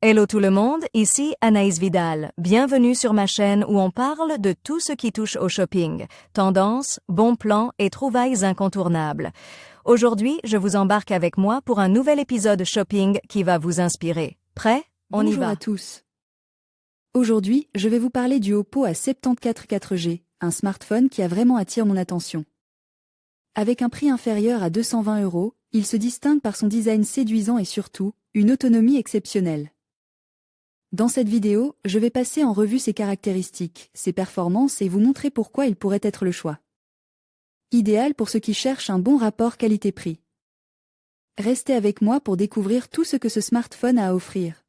Hello tout le monde, ici Anaïs Vidal. Bienvenue sur ma chaîne où on parle de tout ce qui touche au shopping, tendances, bons plans et trouvailles incontournables. Aujourd'hui, je vous embarque avec moi pour un nouvel épisode shopping qui va vous inspirer. Prêt? On y Bonjour va. à tous. Aujourd'hui, je vais vous parler du Oppo A74 4G, un smartphone qui a vraiment attiré mon attention. Avec un prix inférieur à 220 €, il se distingue par son design séduisant et surtout, une autonomie exceptionnelle. Dans cette vidéo, je vais passer en revue ses caractéristiques, ses performances et vous montrer pourquoi il pourrait être le choix idéal pour ceux qui cherchent un bon rapport qualité-prix. Restez avec moi pour découvrir tout ce que ce smartphone a à offrir.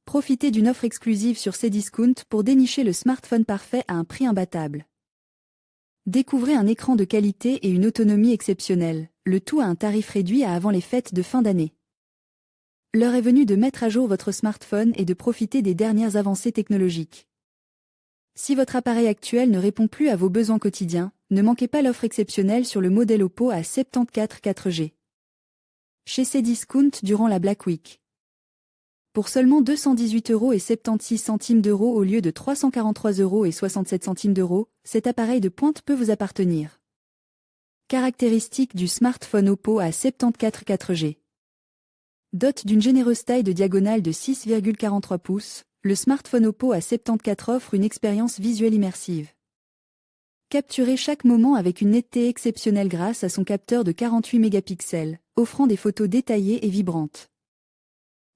Profitez d'une offre exclusive sur Cdiscount pour dénicher le smartphone parfait à un prix imbattable. Découvrez un écran de qualité et une autonomie exceptionnelle, le tout à un tarif réduit avant les fêtes de fin d'année. L'heure est venue de mettre à jour votre smartphone et de profiter des dernières avancées technologiques. Si votre appareil actuel ne répond plus à vos besoins quotidiens, ne manquez pas l'offre exceptionnelle sur le modèle Oppo A74 4G. Chez Cdiscount durant la Black Week. Pour seulement 218,76 € au lieu de 343,67 €, cet appareil de pointe peut vous appartenir. Caractéristiques du smartphone Oppo A74 4G. Doté d'une généreuse taille de diagonale de 6,43 pouces, le smartphone Oppo A74 offre une expérience visuelle immersive. Capturez chaque moment avec une netteté exceptionnelle grâce à son capteur de 48 mégapixels, offrant des photos détaillées et vibrantes.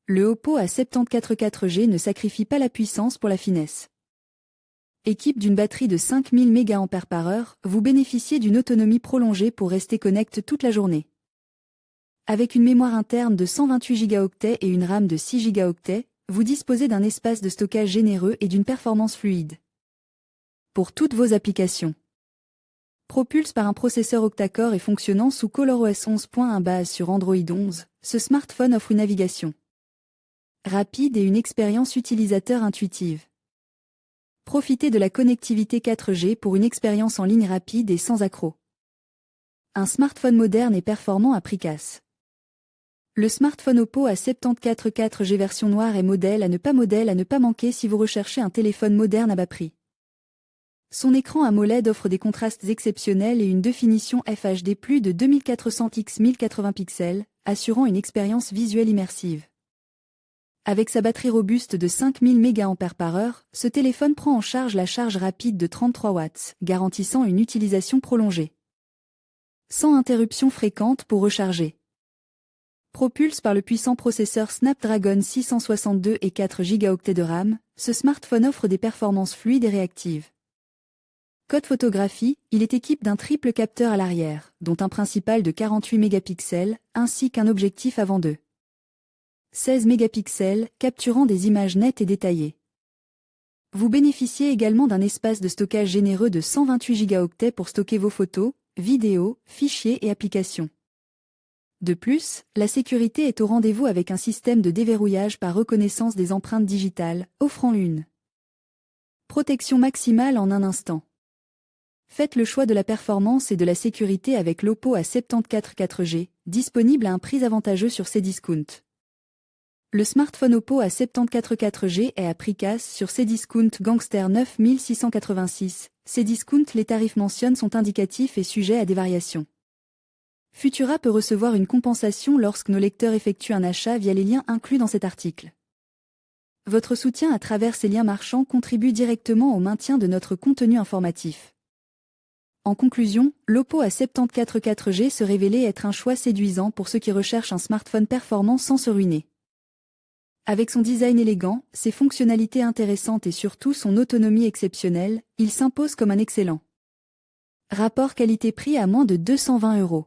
Le Oppo A74 4G ne sacrifie pas la puissance pour la finesse. Équipe d'une batterie de 5000 mAh, vous bénéficiez d'une autonomie prolongée pour rester connecté toute la journée. Avec une mémoire interne de 128 Go et une RAM de 6 Go, vous disposez d'un espace de stockage généreux et d'une performance fluide. Pour toutes vos applications. Propulse par un processeur octa-core et fonctionnant sous ColorOS 11.1 base sur Android 11, ce smartphone offre une navigation rapide et une expérience utilisateur intuitive. Profitez de la connectivité 4G pour une expérience en ligne rapide et sans accroc. Un smartphone moderne et performant à prix casse. Le smartphone Oppo A74 4G version noire est modèle à ne pas manquer si vous recherchez un téléphone moderne à bas prix. Son écran AMOLED offre des contrastes exceptionnels et une définition FHD plus de 2400 x 1080 pixels, assurant une expérience visuelle immersive. Avec sa batterie robuste de 5000 mAh, ce téléphone prend en charge la charge rapide de 33 watts, garantissant une utilisation prolongée. Sans interruption fréquente pour recharger. Propulse par le puissant processeur Snapdragon 662 et 4 Go de RAM, ce smartphone offre des performances fluides et réactives. Côté photographie, il est équipé d'un triple capteur à l'arrière, dont un principal de 48 mégapixels, ainsi qu'un objectif avant 16 mégapixels, capturant des images nettes et détaillées. Vous bénéficiez également d'un espace de stockage généreux de 128 Go pour stocker vos photos, vidéos, fichiers et applications. De plus, la sécurité est au rendez-vous avec un système de déverrouillage par reconnaissance des empreintes digitales, offrant une protection maximale en un instant. Faites le choix de la performance et de la sécurité avec l'Oppo A74 4G, disponible à un prix avantageux sur Cdiscount. Le smartphone Oppo A74 4G est à prix casse sur Cdiscount Gangster 9686. Cdiscount, les tarifs mentionnés sont indicatifs et sujets à des variations. Futura peut recevoir une compensation lorsque nos lecteurs effectuent un achat via les liens inclus dans cet article. Votre soutien à travers ces liens marchands contribue directement au maintien de notre contenu informatif. En conclusion, l'Oppo A74 4G se révélait être un choix séduisant pour ceux qui recherchent un smartphone performant sans se ruiner. Avec son design élégant, ses fonctionnalités intéressantes et surtout son autonomie exceptionnelle, il s'impose comme un excellent rapport qualité-prix à moins de 220 €.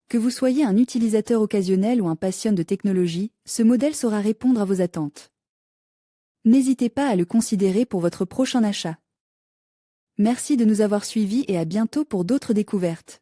Que vous soyez un utilisateur occasionnel ou un passionné de technologie, ce modèle saura répondre à vos attentes. N'hésitez pas à le considérer pour votre prochain achat. Merci de nous avoir suivis et à bientôt pour d'autres découvertes.